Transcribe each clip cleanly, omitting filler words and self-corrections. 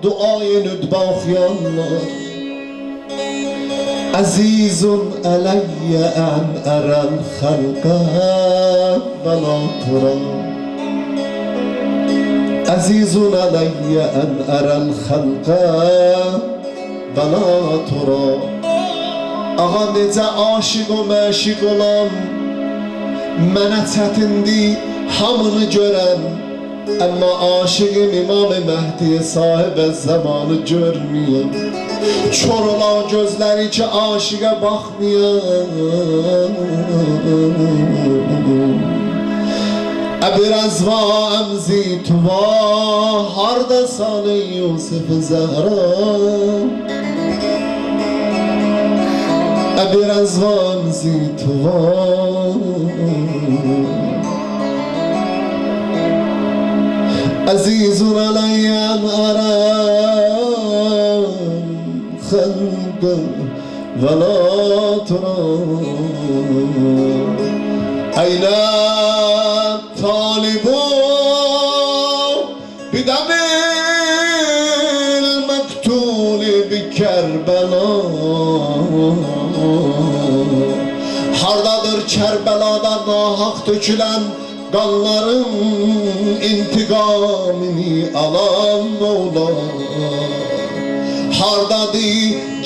duayı nüdbe okuyanlar. Azizun aleyye en erel halqa ve la tura. Azizun aleyye en erel halqa ve la tura. Ağa necə aşık o məşiq olan, mənə çətindi hamını görən, amma aşıqım İmam-ı Mehdi'ye sahibə zamanı görməyəm. Kör olan gözləri ki aşıqa baxmayan. Əbirəzva əmzi tuva, hardasan ey Yusuf-ı Zəhra. أبرزوا أمزيتوا عزيز علي أن أرى خلقا ولا ترى أين الطالب بدم المقتول بكربلاء. Hardadır Kərbəlada nahaq dökülən qanların intiqamını alan Mevla. Hardadır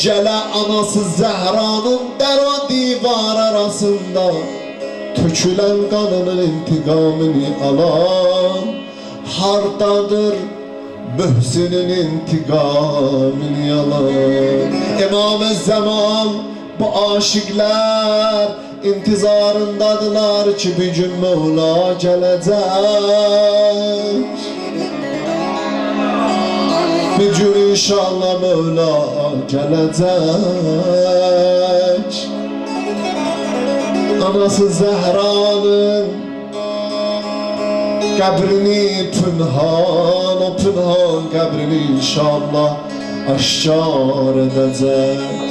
Cələ anası Zəhranın dər o divar arasında tökülən qanının intiqamını alan. Hardadır Möhsünün intiqamını alan. İmam-ı Zaman bu aşıklar intizarındadılar ki bir gün Mevla gelecek. Bir gün inşallah Mevla gelecek. Anası Zehra'nın kabrini pünhan, o pünhan kabrini inşallah aşkar edecek.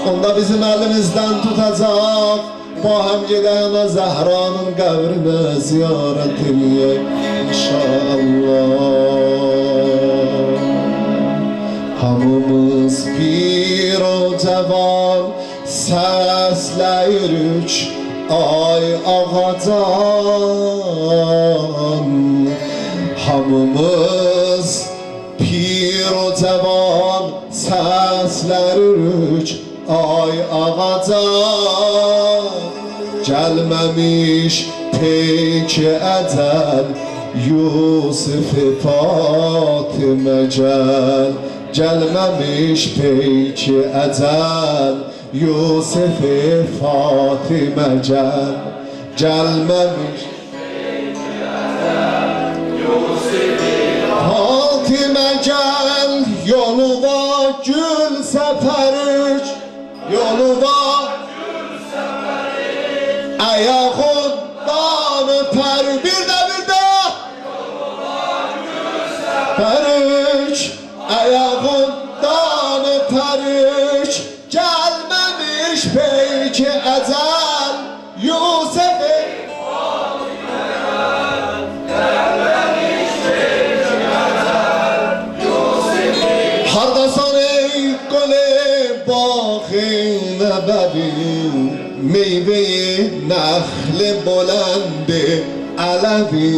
Onda bizim elimizden tutacak, bahem giden o Zehra'nın kabrine ziyaret edecek inşallah. Hamımız bir o cevan sesleyirik ay ağacan. Hamımız bir o cevan sesleyirik ay ağacan. Gelmemiş peki ecel Yusuf-ı Fatime gel. Gelmemiş peki ecel Yusuf-ı Fatime gel. Gelmemiş peki ecel Yusuf-ı Fatime gel. Yolu var gül seferik, yolu var gül seferik. Ayağından öper bir de yolu var gül seferik. Ayağından öperik. Gelmemiş peki ecel Yusuf-ı Fatime gel. Gelmemiş peki ecel Yusuf-ı. Hardasan ey gül-i bağı nebevi, meyve-i nehl-i bulendi alevi.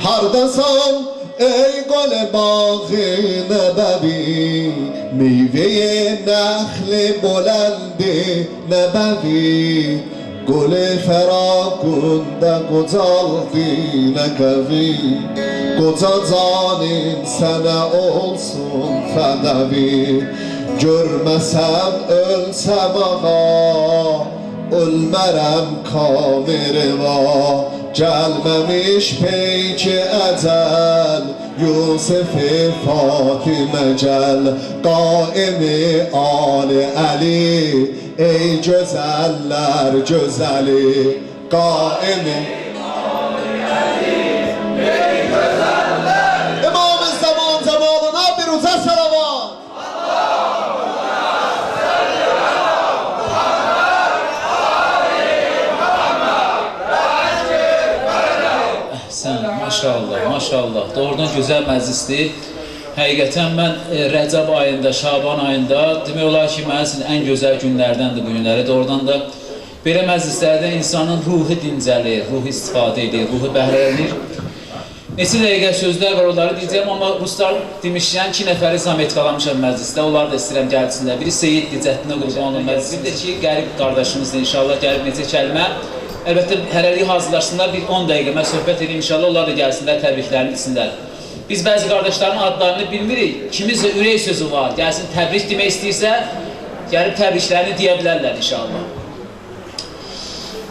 Hardasan ey gül-i bağı nebevi, meyve-i nehl-i bulendi nebevi. Gül-i ferakunda qocaldı neqevi, qoca canın sənə olsun fədəvi. Görməsəm ölsəm ağa, ölmərəm kameriva. Gelmemiş peki ecel Yusuf-ı Fatime gel. Qaimi Ali Ali ey güzeller güzeli. Qaimi Ali Ali ey güzeller. İmam-ı Zaman zamanına bir uzak salavat. Maşallah, maşallah. Doğrudan gözəl məclisdir. Həqiqətən mən Rəcəb ayında, Şaban ayında demək olar ki, mənim üçün ən gözəl günlərdəndir bu günləri. Doğrudan da belə məclislərdə insanın ruhu dincəlir, ruhu istifadə edir, ruhu bəhrələnir. Neçə dəqiqə sözlər var, onları deyəcəm, amma ruslar demişkən 2 nəfəri zamet qalamışam məclisdə, onları da istəyirəm gəlsinlər. Biri Seyiddir, Cəddinə Qurbanlı məclisində ki, qərib qardaşımızdır, inşallah gəlib neçə kəlmə. Əlbəttə, hələlik hazırlaşsınlar, bir 10 dəqiqə mən söhbət edeyim, inşallah onlar da gəlsinlər, təbriklərini etsinlər. Biz bəzi qardaşların adlarını bilmirik, kimizə ürək sözü var, gəlsin təbrik demək istəyirsə, gəlib təbriklərini deyə bilərlər inşallah.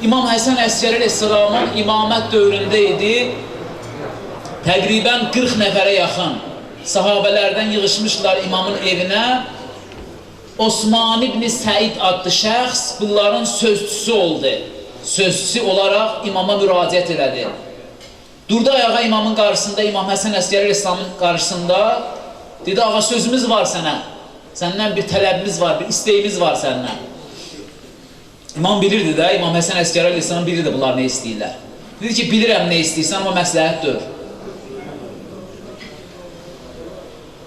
İmam Həsən Əskəri əleyhissalamın imamət dövründə idi, təqribən 40 nəfərə yaxın sahabələrdən yığışmışlar imamın evinə. Osman ibn Səid adlı şəxs bunların sözçüsü oldu. Sözçüsü olaraq imama müraciət elədi. Durdu ayağa imamın qarşısında, İmam Həsən Əskəri əleyhissalamın qarşısında. Dedi, ağa sözümüz var sənə. Səndən bir tələbimiz var, bir istəyimiz var səndən. İmam bilirdi də, İmam Həsən Əskəri əleyhissalam bilirdi bunlar nə istəyirlər. Dedi ki, bilirəm nə istəyirsən, amma məsləhət deyil.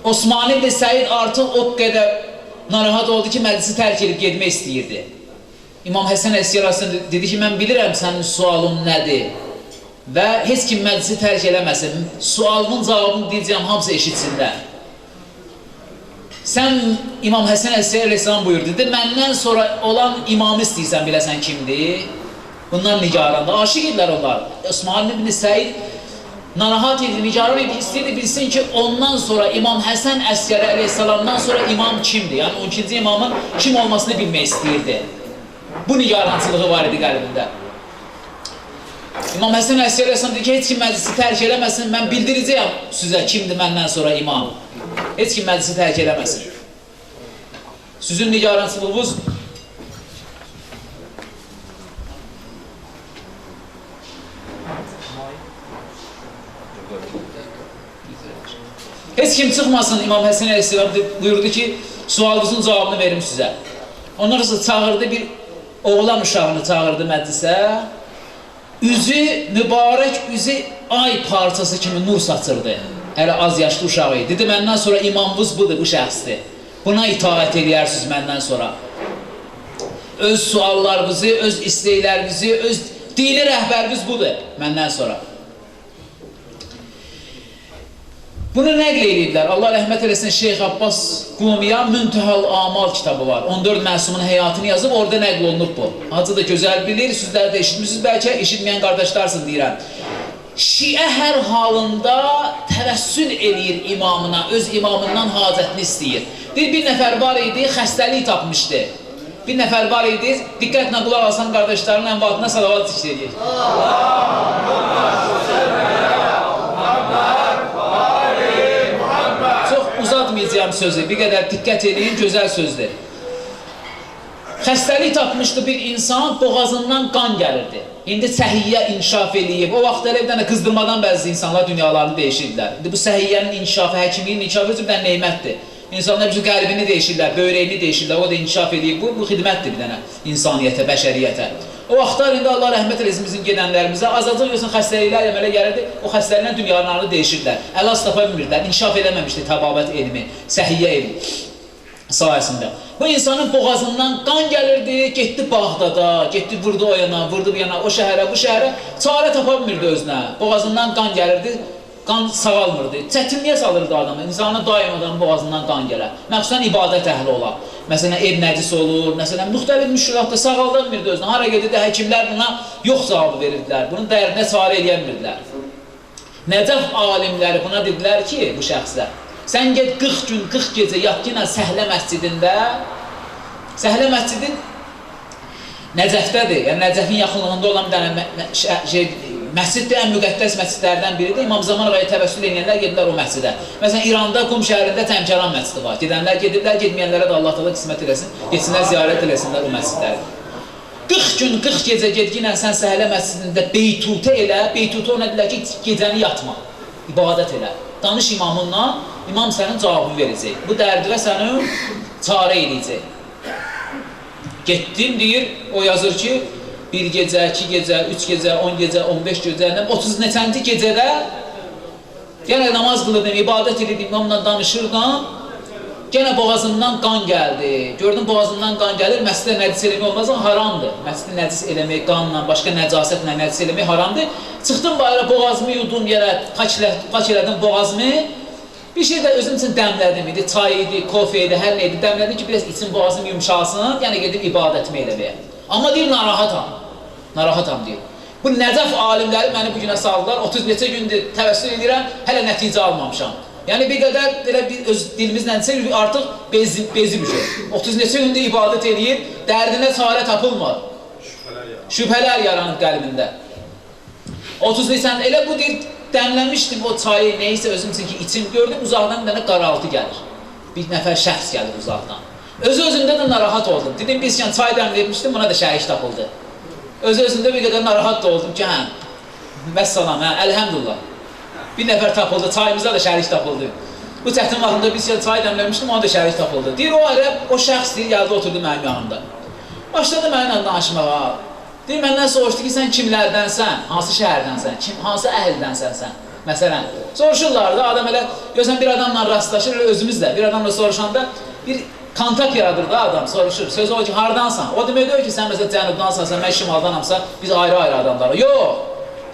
Osman ibn Səid artıq o qədər narahat oldu ki, məclisi tərk edib getmək istəyirdi. İmam Həsən Əskəri dedi ki, mən bilirəm sənin sualın nədir və heç kim məclisi tərk eləməsin. Sualımın cavabını deyəcəm, hamısı eşitsinlər. Sən İmam Həsən Əskəri əleyhissalam buyur, dedi, məndən sonra olan imamı istəyirsən, biləsən kimdir? Bundan nigaranda, aşiq idilər onlar. Osman ibn Səid narahat idi, nigaran idi, istəyirdi bilsin ki, ondan sonra İmam Həsən Əskəri əleyhissalamdan sonra imam kimdir? Yəni 12-ci imamın kim olmasını bilmək istəyirdi. Bu nigarançılığı var idi qəlbində. İmam Həsən Əskəri əleyhissalam dedi ki, heç kim məclisi tərk eləməsin, mən bildirəcəyəm sizə kimdir məndən sonra imam. Heç kim məclisi tərk eləməsin. Sizin nigarançılığınız heç kim çıxmasın, İmam Həsən əleyhissalam buyurdu ki, sualınızın cavabını verim sizə. Ondan sonra çağırdı, bir oğlan uşağını çağırdı məclisə. Üzü, mübarək üzü ay parçası kimi nur saçırdı. Hələ az yaşlı uşağı idi. Dedi, məndən sonra imamımız budur, bu şəxsdir. Buna itaət eləyərsiniz məndən sonra. Öz suallarınızı, öz istəklərinizi, öz dini rəhbəriniz budur məndən sonra. Bunu nəql ediblər. Allah rəhmət eləsin, Şeyx Abbas Qumiya Müntəhal Amal kitabı var. 14 məsumun həyatını yazıb, orada nəql olunub bu. Hacı da gözəl bilir, sizlər də eşitmişsiniz, bəlkə eşitməyən qardaşlarsın deyirəm. Şiə hər halında təvəssül eləyir imamına, öz imamından hacətini istəyir. Bir nəfər var idi, xəstəlik tapmışdı. Bir nəfər var idi, diqqətlə qulaq alsan qardaşlarının ənvatına salavat işləyir. Çox uzatmayacağım sözü, bir qədər diqqət edin, gözəl sözdür. Xəstəlik tapmışdı bir insan, boğazından qan gəlirdi. İndi səhiyyə inkişaf eləyib. O vaxtlar bir dənə qızdırmadan bəzi insanlar dünyalarını dəyişirlər. İndi bu səhiyyənin inkişafı, həkimliyin inkişafı bir dənə neymətdir. İnsanlar bizim qəlbini dəyişirlər, böyrəyini dəyişirlər, o da inkişaf eləyib. Bu xidmətdir bir dənə insaniyyətə, bəşəriyyətə. O vaxtlar indi Allah rəhmət eləsin bizim gedənlərimizə, azacıq yoxsa xəstəliklər əmələ gəlirdi, o xəstəliklə dünyalarını dəyişirlər. Əlac tapa bilmirdilər, inkişaf eləməmişdi təbabət elmi, səhiyyə elmi sayəsində. Bu insanın boğazından qan gəlirdi, getdi Bağdada, getdi vurdu o yana, vurdu bu yana, o şəhərə, bu şəhərə, çarə tapa bilmirdi özünə. Boğazından qan gəlirdi, qan sağalmırdı. Çətinliyə salırdı adamı, insana daim adamın boğazından qan gələr. Məxsusən ibadət əhli olar. Məsələn, ev nəcis olur, məsələn, müxtəlif müşkülatda sağalda bilmirdi özünə. Hara gedirdi, həkimlər buna yox cavabı verirdilər, bunun dərdinə çarə eləyənmirdilər. Nəcəf alimləri buna dedilər ki, bu şəxslər, sən get 40 gün, 40 gecə yat ki, Səhlə məscidində. Səhlə məscidi Nəcəfdədir. Yəni Nəcəfin yaxınlığında olan bir dənə məsciddir, ən müqəddəs məscidlərdən biridir. İmam Zaman ağaya təvəssül edenlər gediblər o məscidə. Məsələn, İranda, Qum şəhərində Təmkəran məscidi var. Gedənlər gediblər, gedməyənlərə də Allah təala qismət eləsin, getsinlər, ziyarət eləsinlər o məscidləri. 40 gün, 40 gecə gedginlə sən Səhlə məscidində beytutə elə, beytutə ona deyilər ki, gecəni yatma, ibadət elə. Danış imamınla, imam sənin cavabını verəcək. Bu dərdilə sənin çarə edəcək. Getdim, deyir, o yazır ki, 1 gecə, 2 gecə, 3 gecə, 10 gecə, 15 gecə, 30 neçənci gecədə Yenə namaz qılırdım, ibadət edirdim, imamla danışırdım. Yenə boğazımdan qan gəldi. Gördüm boğazımdan qan gəlir, məscidə nəcis eləmək olmaz, haramdır. Məscidə nəcis eləmək, qanla, başqa nəcasətlə nəcis eləmək haramdır. Çıxdım bayra, boğazımı yudum yerə, qaç elədim boğazımı. Bir şey də özüm üçün dəmlədim idi, çay idi, kofe idi, hər nə idi. Dəmlədim ki, biraz içim boğazım yumşalsın, yəni gedib ibadətimi eləməyə. Amma deyir, narahatam deyir. Bu Nəcəf alimləri məni bu günə saldılar, 30 neçə gündür təvəssül edirəm, hələ nəticə almamışam. Yəni bir qədər elə öz dilimizlə desək, artıq bezib üşür. 30 neçə gündür ibadət edir, dərdinə çarə tapılmır. Şübhələr yaranıb qəlbində. 30 neçə, elə bu deyir, dəmləmişdim o çayı, neysə özüm üçün ki, içim gördüm, uzaqdan bir dənə qaraltı gəlir. Bir nəfər şəxs gəlir uzaqdan. Özü-özümdə də narahat oldum. Dedim, biz çay dəmləyirmişdim, buna da şərik tapıldı. Özü-özümdə bir qədər narahat da oldum ki, vəssalam, əlhəmdülillah. Bir nəfər tapıldı, çayımıza da şərik tapıldı. Bu çətin vaxtında biz çay dəmləmişdim, ona da şərik tapıldı. Deyir, o şəxs deyir, gəldi, oturdu mənim yanımda. Başladı mənimlə danışmağa. Deyir, məndən soruşdu ki, sən kimlərdənsən, hansı şəhərdənsən, hansı əhildənsən sən? Məsələn, soruşurlar da, adam elə, görsən bir adamla rastlaşır, özümüz də bir adamla soruşanda bir kontakt yaradır da adam, soruşur. Sözü o ki, hardansan? O demək deyir ki, sən məsələn cənubdansansa, mən şimaldanamsa, biz ayrı-ayrı adamlar. Yox!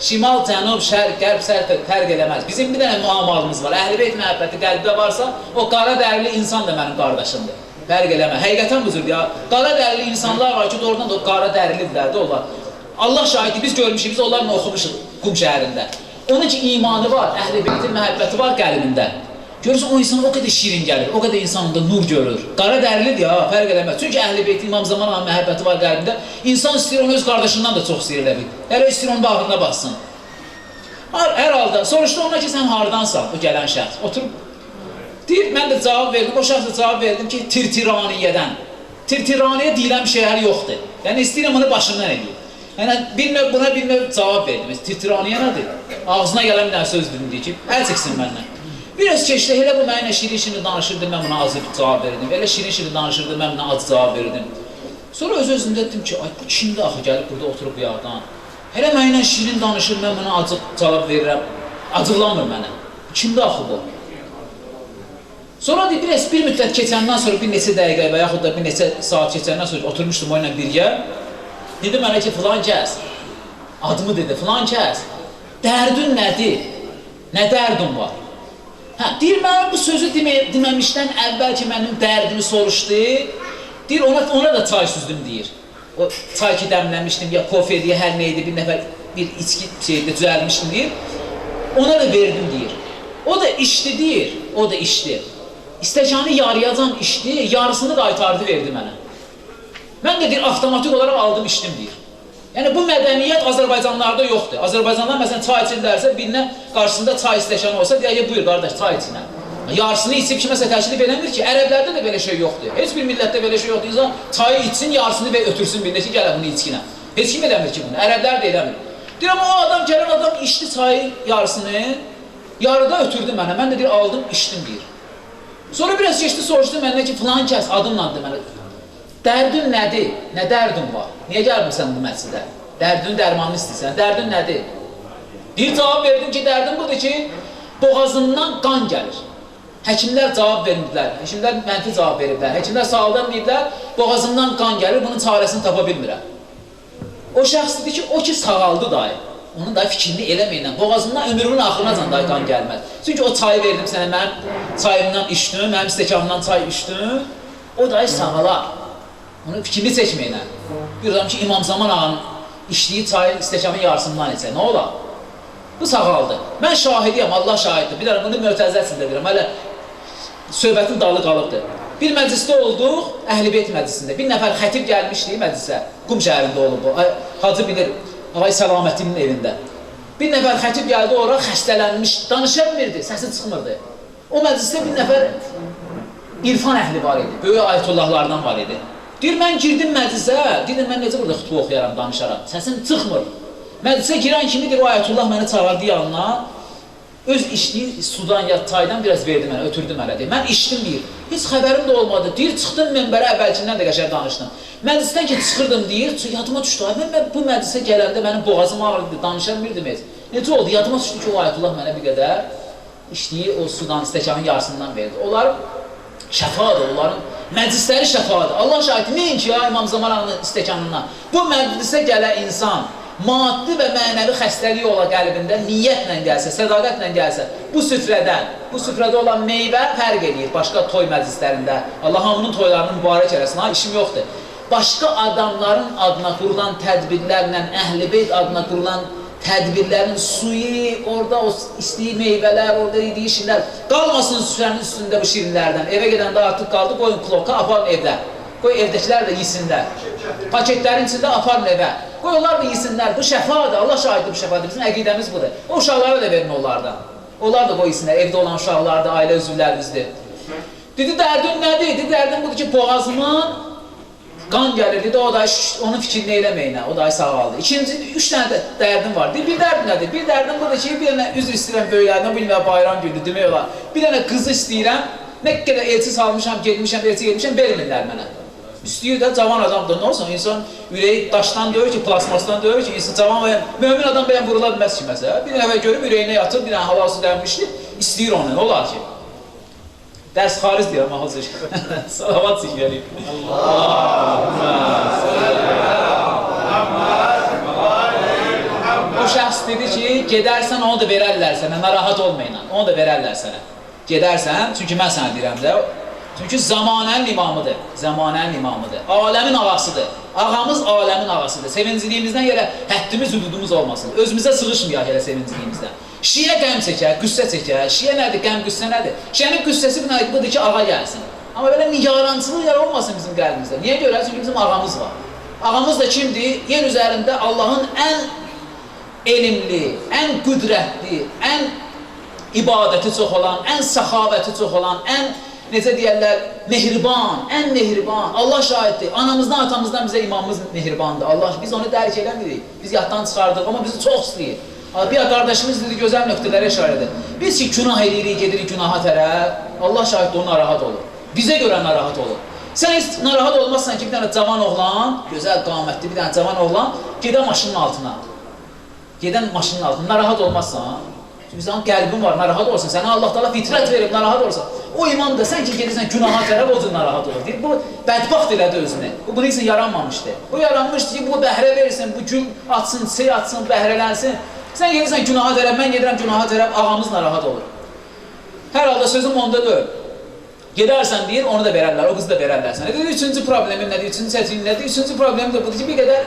Şimal, cənub, şərq, qərb, fərq eləməz. Bizim bir dənə muamalımız var. Əhl-i-Beyt məhəbbəti qəlbdə varsa, o qara dərili insan da mənim qardaşımdır. Fərq eləmə. Həqiqətən bu cür ya. Qara dərili insanlar var ki, doğrudan da o qara dərilidirlər də onlar. Allah şahidi, biz görmüşük, biz onlarla oxumuşuq Qum şəhərində. Onun ki, imanı var, Əhl-i-Beytin məhəbbəti var qəlbində. Görürsən, o insan o qədər şirin gəlir, o qədər insan onda nur görür. Qara dərilidir ya, fərq eləməz. Çünki Əhl-i-Beyt İmam Zaman ağanın məhəbbəti var qəlbində. İnsan istəyir onu öz qardaşından da çox istəyir elə bil. Elə istəyir onun bağrına bassın. Hər halda, soruşdu ona ki, sən hardansan, o gələn şəxs. Oturub, deyir, mən də cavab verdim, o şəxsə cavab verdim ki, Tirtiraniyədən. Tirtiraniyə deyilən bir şeylər yoxdur. Yəni, istəyirəm onu başından edeyim. Yəni, buna bir növ cavab verdim. Tirtiraniyə nədir? Ağzına gələn bir dənə söz dedim, deyir ki, əl çəksin məndən. Biraz keçdi, elə bu mənimlə şirin-şirin danışırdı, mən buna azı cavab verirdim. Elə şirin-şirin danışırdı, mən buna acı cavab verirdim. Sonra öz-özümdə dedim ki, ay, bu kimdir axı gəlib burada oturub bu yağdan? Elə mənimlə şirin danışır, mən buna acı cavab verirəm. Acıqlanmır mənə. Kimdir axı bu? Sonra deyir, bir müddət keçəndən sonra, bir neçə dəqiqə və yaxud da bir neçə saat keçəndən sonra oturmuşdum o ilə birgə. Dedi mənə ki, filan kəs, adımı dedi, filan kəs, dərdin nədir? Nə dərdin var? Deyir, mənə bu sözü deməmişdən əvvəl ki, mənim dərdimi soruşdu, deyir, ona da çay süzdüm, deyir. O çay ki, dəmləmişdim, ya kofe deyə, hər neydi, bir nəfər, bir içki şeydə düzəlmişdim, deyir. Ona da verdim, deyir. O da içdi, deyir, o da içdi. İstəkanı yarıyacan içdi, yarısını qaytardı, verdi mənə. Mən də, deyir, avtomatik olaraq aldım, içdim, deyir. Yəni, bu mədəniyyət Azərbaycanlarda yoxdur. Azərbaycanlar, məsələn, çay içirlərsə, birinə qarşısında çay istəkanı olsa, deyək, buyur, qardaş, çay içinə. Yarısını içib kiməsə təklif eləmir ki, ərəblərdə də belə şey yoxdur. Heç bir millətdə belə şey yoxdur. İnsan çayı içsin, yarısını və ötürsün bilir ki, gələ bunu içkinə. Heç kim eləmir ki bunu, ərəblər də eləmir. Deyirəm, o adam, gələn adam içdi çayı yarısını, yarıda ötürdü mənə. Mən də deyir, aldım, içdim, deyir. Sonra biraz keçdi, soruşdu məndən ki, filan kəs adımlandı mənə. Dərdin nədir? Nə dərdin var? Niyə gəlmirsən bu məscidə? Dərdin dərmanını istəyirsən. Dərdin nədir? Bir cavab verdim ki, dərdim budur ki, boğazından qan gəlir. Həkimlər cavab vermədilər. Həkimlər mənfi cavab veriblər. Həkimlər sağaldan deyiblər, boğazından qan gəlir, bunun çarəsini tapa bilmirəm. O şəxs dedi ki, o ki sağaldı dayı. Onun da fikrini eləməyinlə. Boğazından ömrümün axırınacan dayı qan gəlməz. Çünki o çayı verdim sənə, mənim çayımdan içdim, mənim stəkanımdan çay içdim. O dayı sağalar. Onun fikrini çəkməyinə. Bir adam ki, İmam Zaman ağanın içdiyi çayın stəkanın yarısından içə. Nə olar? Bu sağaldı. Mən şahidiyəm, Allah şahiddir. Bir bunu mötəzəsində deyirəm. Hələ söhbətin dalı qalıbdır. Bir məclisdə olduq, Əhl-i-Beyt məclisində. Bir nəfər xətib gəlmişdi məclisə. Qum şəhərində olub bu. Hacı bilir, Ağay Səlaməddinin evində. Bir nəfər xətib gəldi, ora xəstələnmiş, danışa bilmirdi, səsi çıxmırdı. O məclisdə bir nəfər irfan əhli var idi, böyük ayətullahlardan var idi. Deyir, mən girdim məclisə, deyir, mən necə burada xütbə oxuyaram, danışaram, səsim çıxmır. Məclisə girən kimi deyir, o ayətullah məni çağırdı yanına, öz içdiyi sudan ya çaydan biraz verdi mənə, ötürdü mənə, deyir. Mən içdim, deyir, heç xəbərim də olmadı, deyir, çıxdım mənbərə, əvvəlkindən də qəşər danışdım. Məclisdən ki, çıxırdım, deyir, yadıma düşdü, mən bu məclisə gələndə mənim boğazım ağrıdı, danışa bilmirdim heç. Necə oldu, yadıma düşdü ki, o ayətullah mənə bir qədər içdiyi o sudan, stəkanın yarısından verdi. Onlar şəfadır, onların məclisləri şəfadır. Allah şahid, neyin ki, ya İmam Zaman ağanın stəkanından. Bu məclisə gələn insan maddi və mənəvi xəstəliyi ola qəlbində niyyətlə gəlsə, sədaqətlə gəlsə, bu süfrədə olan meyvə fərq edir başqa toy məclislərində. Allah hamının toylarını mübarək eləsin, ha, işim yoxdur. Başqa adamların adına qurulan tədbirlərlə, Əhl-i Beyt adına qurulan tədbirlərin suyu, orada o istəyi meyvələr, orada yediyi şirinlər, qalmasın süfrənin üstündə bu şirinlərdən. Evə gedəndə artıq qaldı, qoyun kloka, aparın evdə. Qoy evdəkilər də yesinlər. Paketlərin içində aparın evə. Qoy onlar da yesinlər. Bu şəfadır, Allah şahiddir bu şəfadır. Bizim əqidəmiz budur. O uşaqlara da verin onlardan. Onlar da qoy yesinlər. Evdə olan uşaqlar da, ailə üzvlərimizdir. Dedi, dərdin nədir? Dedi, dərdin budur ki, boğazımın qan gəlir, dedi, o da onun fikrini eləməyinə, o da sağaldı. İkinci, 3 dənə dərdim var. Deyir, bir dərdim nədir? Bir dərdim budur ki, bir dənə üzr istəyirəm böyüklərdən, bilmə bayram gündür, demək olar. Bir dənə qızı istəyirəm, nə qədər elçi salmışam, getmişəm, vermirlər mənə. İstəyir də, cavan adamdır, nə olsun, insan ürəyi daşdan döyür ki, plasmasdan döyür ki, insan cavan və mömin adam bəyən vurula bilməz ki, məsələ. Bir dəfə görüb, ürəyinə yatır, bir dənə halası dərmişdir, istəyir onu, nə olar ki? Dərs xariz deyirəm, ahal çəkir. Salavat çəkir. O şəxs dedi ki, gedərsən onu da verərlər sənə, narahat olmayın, onu da verərlər sənə. Gedərsən, çünki mən sənə deyirəm də, çünki zamanənin imamıdır, aləmin ağasıdır. Ağamız aləmin ağasıdır. Sevinciliyimizdən yerə həddimiz, hüdudumuz olmasın. Özümüzə sığışmayaq elə sevinciliyimizdən. Şiyə qəm çəkər, qüssə çəkər. Şiyə nədir, qəm, qüssə nədir? Şiyənin qüssəsi budur ki, ağa gəlsin. Amma belə nigarançılıq yer olmasın bizim qəlbimizdə. Niyə görə? Çünki bizim ağamız var. Ağamız da kimdir? Yer üzərində Allahın ən elmli, ən qüdrətli, ən ibadəti çox olan, ən səxavəti çox olan, ən necə deyərlər, mehriban, ən mehriban. Allah şahiddir. Anamızdan, atamızdan bizə imamımız mehribandır. Allah, biz onu dərk eləmirik. Biz yaddan çıxardıq, amma bizi çox istəyir. Bir qardaşımız dedi, gözəl nöqtələrə işarət edir. Biz ki, günah edirik, gedirik günaha tərəf, Allah şahiddir, o narahat olur. Bizə görə narahat olur. Sən heç narahat olmazsan ki, bir dənə cavan oğlan, gözəl qamətli bir dənə cavan oğlan, gedən maşının altına. Gedən maşının altına, narahat olmazsan. Çünki sənin qəlbin var, narahat olursan, sənə Allah Taala fitrət verib, narahat olursan. O imam da sən ki, gedirsən günaha tərəf, o cür narahat olur. Deyir, bu bədbaxt elədi özünü. Bu, bunun üçün yaranmamışdı. Bu yaranmışdı ki, bu bəhrə versin, bu gül atsın, çiçək atsın, bəhrələnsin. Sən gedirsən günaha tərəf, mən gedirəm günaha tərəf, ağamız narahat olur. Hər halda sözüm onda deyil. Gedərsən deyir, onu da verərlər, o qızı da verərlər sənə. Deyir, üçüncü problemim nədir, üçüncü çətinlik nədir? Üçüncü problemim də budur ki, bir qədər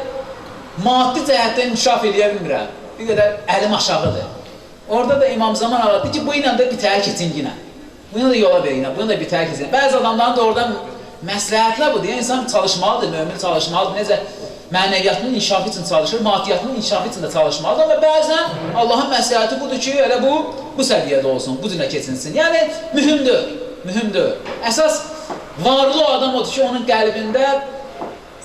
maddi cəhətdən inkişaf eləyə bilmirəm. Bir qədər əlim aşağıdır. Orada da İmam Zaman ağa deyir ki, bu ilə də bir təhər keçin yine. Bunu da yola verin, bunu da bir təhər keçin. Bəzi adamların da oradan məsləhətlər budur. İnsan çalışmalıdır, mömin çalışmalıdır. Necə mənəviyyatının inkişafı üçün çalışır, maddiyyatının inkişafı üçün də çalışmalıdır. Amma bəzən Allahın məsləhəti budur ki, elə bu səviyyədə olsun, bu cürə keçinsin. Yəni, mühümdür. Əsas varlı adam odur ki, onun qəlbində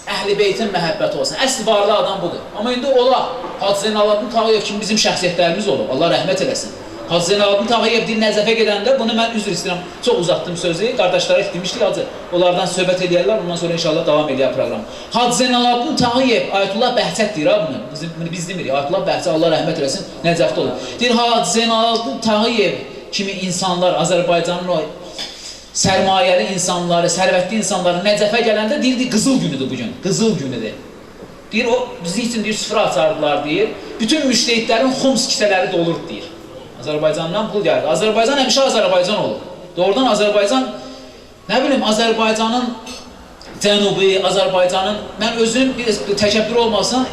Əhl-i Beytin məhəbbəti olsun. Əsl varlı adam budur. Amma indi ola, Hacı Zeynalabdin Tağıyev kimi bizim şəxsiyyətlərimiz olur. Allah rəhmət eləsin. Hacı Zeynalabdin Tağıyev dil Nəzəfə gedəndə, bunu mən üzr istəyirəm, çox uzatdım sözü, qardaşlara demişdik, Hacı, onlardan söhbət edərlər, ondan sonra inşallah davam edər proqram. Hacı Zeynalabdin Tağıyev, Ayətullah Bəhçət deyir, bunu biz demirik, Ayətullah Bəhçət, Allah rəhmət eləsin, Nəcəfdə olur. Deyir, Hacı Zeynalabdin Tağıyev kimi insanlar, Azərbaycanın o sərmayəli insanları, sərvətli insanları Nəcəfə gələndə deyirdi, qızıl günüdür bugün, qızıl günüdür. Deyir, o bizi üçün bir süfrə açardılar, deyir, bütün müştəhidlərin xums kisələri dolur, deyir. Azərbaycandan pul gəldi. Azərbaycan həmişə Azərbaycan olur. Doğrudan Azərbaycan, nə bilim, Azərbaycanın cənubi, Azərbaycanın, mən özüm bir təkəbbür olmasın,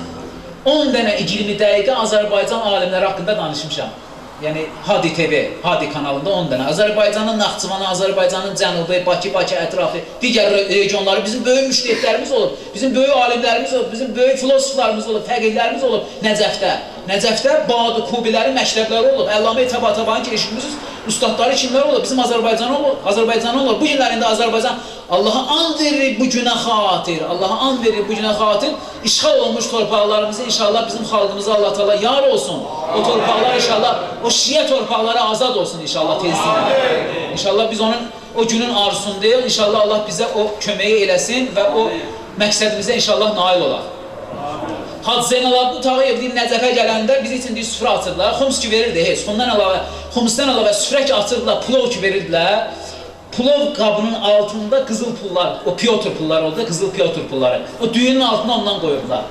10 dənə 20 dəqiqə Azərbaycan alimləri haqqında danışmışam. Yəni, Hadi TV, Hadi kanalında 10 dənə. Azərbaycanın Naxçıvanı, Azərbaycanın Cənubi, Bakı ətrafı, digər regionları bizim böyük müştəhidlərimiz olub, bizim böyük alimlərimiz olub, bizim böyük filosoflarımız olub, fəqihlərimiz olub Nəcəfdə. Nəcəfdə Badı Kubilərin məktəbləri olub, Əllamə Təbatabanın ki, eşitmişsiniz, ustadları kimlər olub, bizim Azərbaycan olur. Bu günlərində Azərbaycan Allaha and verir bu günə xatir, Allaha and verir bu günə xatir, işğal olmuş torpaqlarımızı inşallah bizim xalqımıza Allah Taala yar olsun. O torpaqlar inşallah, o şiə torpaqları azad olsun inşallah tezliklə. İnşallah biz onun o günün arzusundayıq, inşallah Allah bizə o köməyi eləsin və o məqsədimizə inşallah nail olaq. Hacı Zeynalabdin Tağıyev deyir, Nəcəfə gələndə biz üçün deyir, süfrə açırdılar. Xums ki verirdi, heç. Xumsdan əlavə süfrə ki açırdılar, plov ki verirdilər. Plov qabının altında qızıl pullar, o Piotr pulları oldu, qızıl Piotr pulları. O düyünün altına ondan qoyurdular.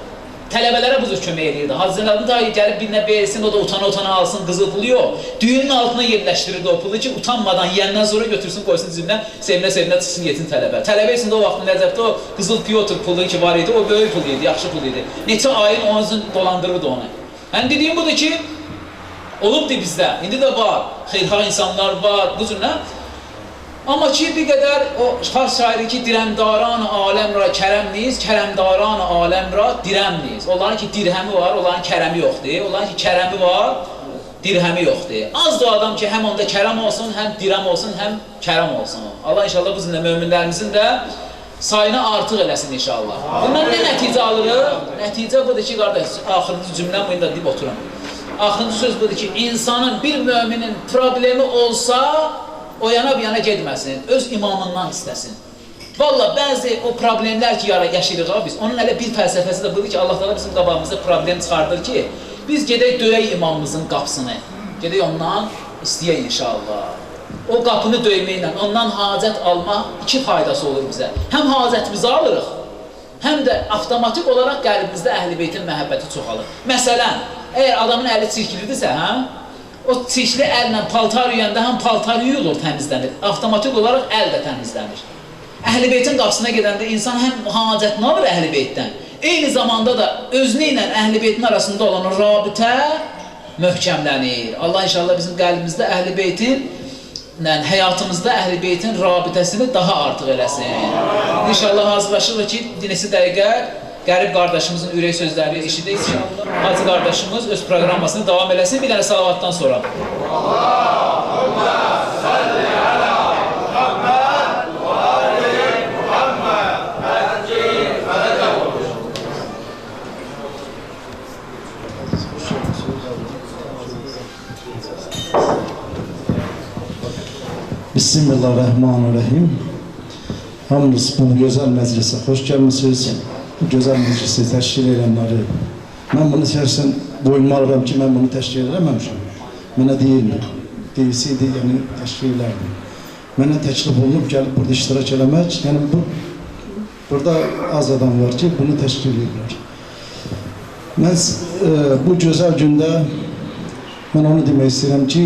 Tələbələrə bu cür kömək edirdi. Hacı Zeynalabdin Tağıyev gəlib birinə versin, o da utana alsın qızıl pulu yox. Düyünün altına yerləşdirirdi o pulu ki, utanmadan yiyəndən sonra götürsün, qoysun cibinə, sevinə çıxsın, yetin tələbə. Tələbə üçün də o vaxt Nəcəfdə o qızıl Piotr pulu ki var idi, o böyük pul idi, yaxşı pul idi. Neçə ayın onun üçün dolandırırdı onu. Yəni dediyim budur ki, olubdur bizdə, indi də var, xeyrxah insanlar var, bu cür nə? Amma ki, bir qədər o fars şairi ki, dirəmdaran aləm ra kərəmliyiz, kərəmdaran aləm ra dirəmliyiz. Onların ki, dirhəmi var, onların kərəmi yoxdur. Onların ki, kərəmi var, dirhəmi yoxdur. Azdır o adam ki, həm onda kərəm olsun, həm dirəm olsun, həm kərəm olsun. Allah inşallah bu zində möminlərimizin də sayını artıq eləsin inşallah. Bundan nə nəticə alırıq? Nəticə budur ki, qardaş, axırıncı cümləm bu indi deyib oturam. Axırıncı söz budur ki, insanın, bir möminin problemi olsa, o yana bir yana gedməsin, öz imamından istəsin. Valla bəzi o problemlər ki, yaşayırıq biz, onun hələ bir fəlsəfəsi də budur ki, Allah da bizim qabağımızda problem çıxardır ki, biz gedək döyək imamımızın qapısını, gedək ondan istəyək inşallah. O qapını döyməklə, ondan hacət almaq iki faydası olur bizə. Həm hacətimizi alırıq, həm də avtomatik olaraq qəlbimizdə Əhl-i Beytin məhəbbəti çoxalır. Məsələn, əgər adamın əli çirklidirsə, o çirkli əllə paltar yuyəndə həm paltar yuyulur, təmizlənir. Avtomatik olaraq əl də təmizlənir. Əhl-i Beytin qapısına gedəndə insan həm hacətini alır Əhl-i Beytdən, eyni zamanda da özünü ilə Əhl-i Beytin arasında olan o rabitə möhkəmlənir. Allah inşallah bizim qəlbimizdə Əhl-i Beytin, həyatımızda Əhl-i Beytin rabitəsini daha artıq eləsin. İnşallah hazırlaşırıq ki, dinisi dəqiqə qərib qardaşımızın ürək sözlərini eşidik. Hacı qardaşımız öz proqramasını davam eləsin. Bir dənə salavatdan sonra. Allahümme salli ala Muhammed ve ali Muhammed Fetcil Fetcil Bismillahirrahmanirrahim. Hamınız bu gözəl məclisə xoş gəlmisiniz. Bu gözəl məclisi təşkil edənləri. Mən bunu içərsən boynuma alıram ki, mən bunu təşkil eləməmişim. Mənə deyilmir. Deyilsiydi, yəni təşkil edərdim. Mənə təklif olunub, gəlib burada iştirak eləmək. Yəni burada az adam var ki, bunu təşkil edirlər. Mən bu gözəl gündə mən onu demək istəyirəm ki,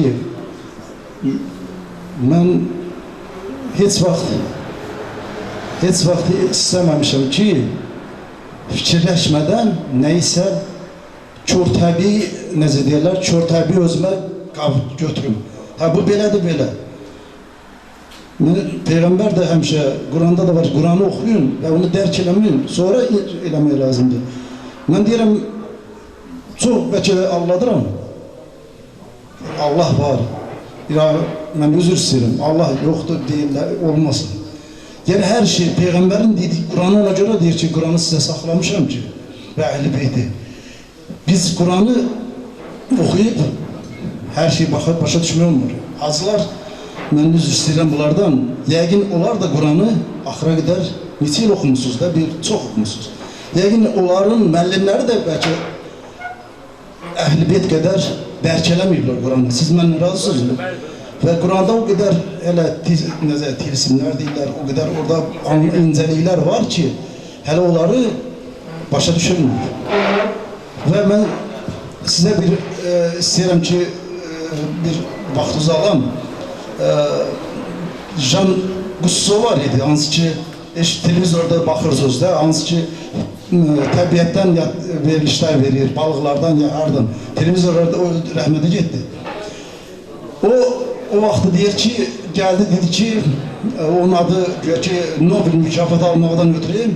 mən heç vaxt istəməmişəm ki, fikirləşmədən nəyisə kör-təbii, necə deyirlər, kör-təbii özümə götürüm. Bu belədir, belə. Peyğəmbər də həmişə, Quranda da var, Quranı oxuyun və onu dərk eləməyin, sonra eləmək lazımdır. Mən deyirəm, çox bəlkə alladıram. Allah var. Mən üzr istəyirəm, Allah yoxdur deyirlər, olmasın. Yəni hər şey, Peyğəmbərin dediyi, Quranı ona görə deyir ki, Quranı sizə saxlamışam ki, və Əhl-i Beyti. Biz Quranı oxuyub, hər şey başa düşmək olmur. Hacılar, mən üzr istəyirəm bunlardan, yəqin onlar da Quranı axıra qədər neçə il oxumusunuz da, çox oxumusunuz. Yəqin onların müəllimləri də bəlkə Əhl-i Beyt qədər dərk eləməyiblər Quranı. Siz mənlə razısınız. Və Quranda o qədər hələ tilsimlər deyirlər, o qədər orada incəliklər var ki, hələ onları başa düşürmür. Və mən sizə istəyirəm ki, bir vaxtınızı alam, Jan Gusso var idi, hansı ki, televizorda baxırsınız da, hansı ki, təbiətdən verilişlər verir, balıqlardan ya hardan, televizorlarda o rəhmətə getdi. O vaxtı deyir ki, gəldi, dedi ki, onun adı Nobel mükafatı almaqdan ötürü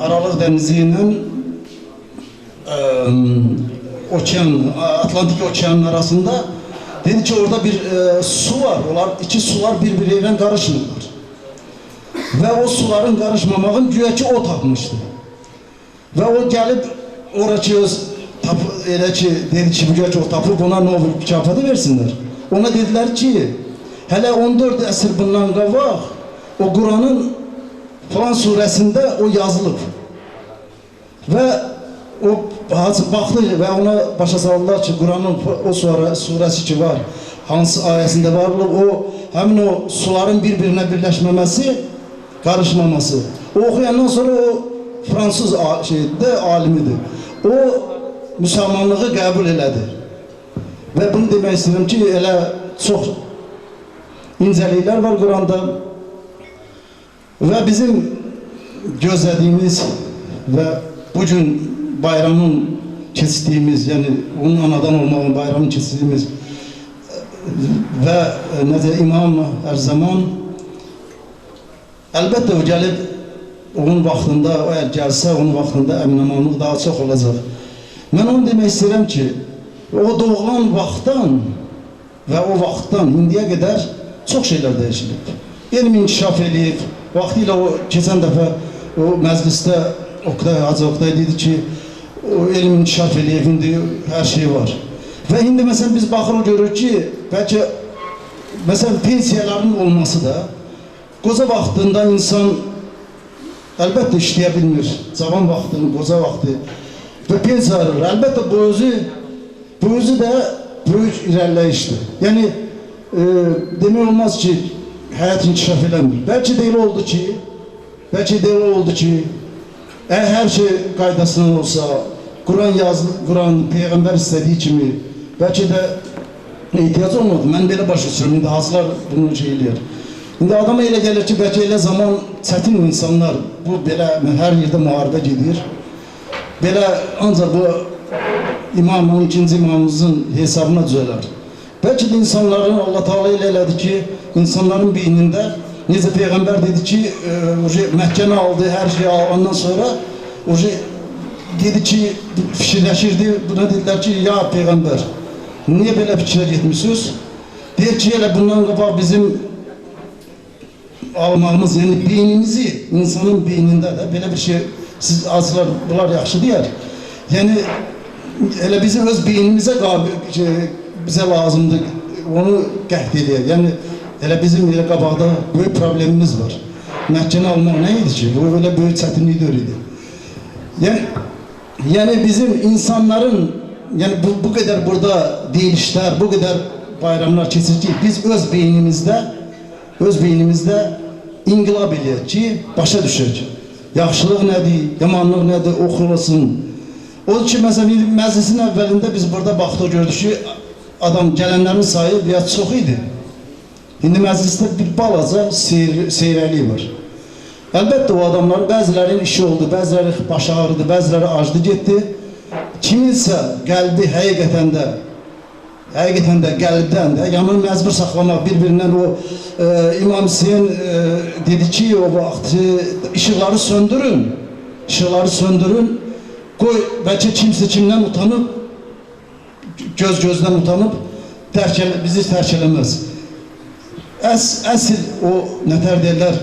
Aralıq dənizi ilə Atlantik okeanın arasında dedi ki, orada bir su var, iki sular birbirleriyle qarışmırlar. Və o suların qarışmamağın güya ki, o tapmışdı. Və o gəlib, oraki elə ki, dedi ki, güya ki, o tapıb ona Nobel mükafatı versinlər. Ona dedilər ki, hələ 14 əsr bundan qabaq, o Quranın falan surəsində o yazılıb. Və o Hacı baxdı və ona başa saldılar ki, Quranın o surəsi ki var, hansı ayəsində varlıq, o həmin o suların bir-birinə birləşməməsi, qarışmaması. O oxuyandan sonra o Fransız alimidir. O müsəlmanlığı qəbul elədi. Və bunu demək istəyirəm ki, elə çox incəliklər var Quranda və bizim gözlədiyimiz və bugün bayramın keçirdiyimiz, yəni onun anadan olmağın bayramını keçirdiyimiz və necə imam hər zaman əlbəttə o gəlib onun vaxtında, o əgər gəlsə onun vaxtında əmin-amanlıq daha çox olacaq. Mən onu demək istəyirəm ki, o doğulan vaxtdan və o vaxtdan indiyə qədər çox şeylər dəyişilib. Elm inkişaf edib, vaxtilə o keçən dəfə o məclisdə Hacı Oqtay dedi ki, o elm inkişaf edib, indi hər şey var. Və indi məsələn biz baxırıq görürük ki, bəlkə məsələn pensiyaların olması da qoca vaxtında insan əlbəttə işləyə bilmir. Cavan vaxtını, qoca vaxtı və pensiya alır. Əlbəttə bu özü də böyük irəliləyişdir. Yəni demək olmaz ki, həyat inkişaf eləmir. Bəlkə də elə oldu ki, hər şey qaydasından olsa, Quran Peyğəmbər istədiyi kimi, bəlkə də ehtiyac olmadı. Mən belə başa düşürüm, indi hazırlar bunu eləyir. İndi adama elə gəlir ki, bəlkə elə zaman çətin insanlar, bu belə hər yerdə müharibə gedir. Belə ancaq bu imam, 12-ci imamımızın hesabına düzələr. Bəlkə də insanların, Allah Teala elə elədi ki, insanların beynində, necə Peyğəmbər dedi ki, məhkəmə aldı, hər şeyi alandan sonra, dedi ki, fikirləşirdi, buna dedilər ki, ya Peyğəmbər, niyə belə fikirə getmişsiniz? Deyir ki, elə bundan qabaq bizim almağımız, yəni beynimizi, insanın beynində də belə bir şey, siz azlar, bunlar yaxşı deyər. Yəni, elə bizim öz beynimizə bizə lazımdır, onu qəhd edir. Yəni, elə bizim elə qabaqda böyük problemimiz var. Məhkəmə almaq nə idi ki? Bu elə böyük çətinlik idi. Yəni bizim insanların, yəni bu qədər burada deyilişlər, bu qədər bayramlar keçir ki, biz öz beynimizdə inqilab eləyək ki, başa düşək. Yaxşılıq nədir, yamanlıq nədir, oxulasın. Odur ki, məsələn, məclisin əvvəlində biz burada baxdıq, gördük ki, adam gələnlərin sayı biraz çox idi. İndi məclisdə bir balaca seyrəliyi var. Əlbəttə o adamların bəzilərinin işi oldu, bəziləri baş ağrıdı, bəziləri acdı getdi. Kiminsə qəlbi həqiqətən də qəlbdən də, yəni məcbur saxlamaq bir-birindən o İmam Hüseyin dedi ki, o vaxt işıqları söndürün, qoy bəlkə kimsə kimdən utanıb, gözdən utanıb, bizi tərk eləməz. Əsl o nətər deyirlər,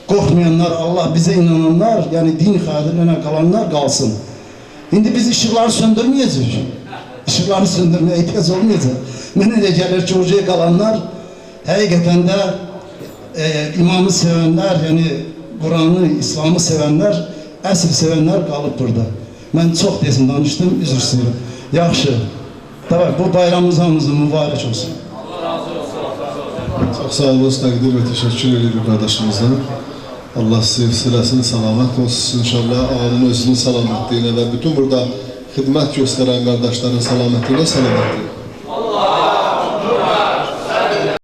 qorxmayanlar, Allah bizə inananlar, yəni din xadirinə qalanlar qalsın. İndi biz işıqları söndürməyəcək. İşıqları söndürməyə ehtiyac olmayacaq. Mənə elə gəlir ki, oraya qalanlar həqiqətən də imamı sevənlər, yəni Quranı, İslamı sevənlər, əsl sevənlər qalıb burada. Mən çox desin danışdım, üzr istəyirəm. Yaxşı, bu bayramımız hamımızın mübarək olsun. Çox sağ olun, təqdir və təşəkkür edirik qardaşımızdan. Allah silsiləsini salamat olsun inşallah, ağanın özünün salamətliyinə və bütün burada xidmət göstərən qardaşların salamətliyinə salamətliyinə.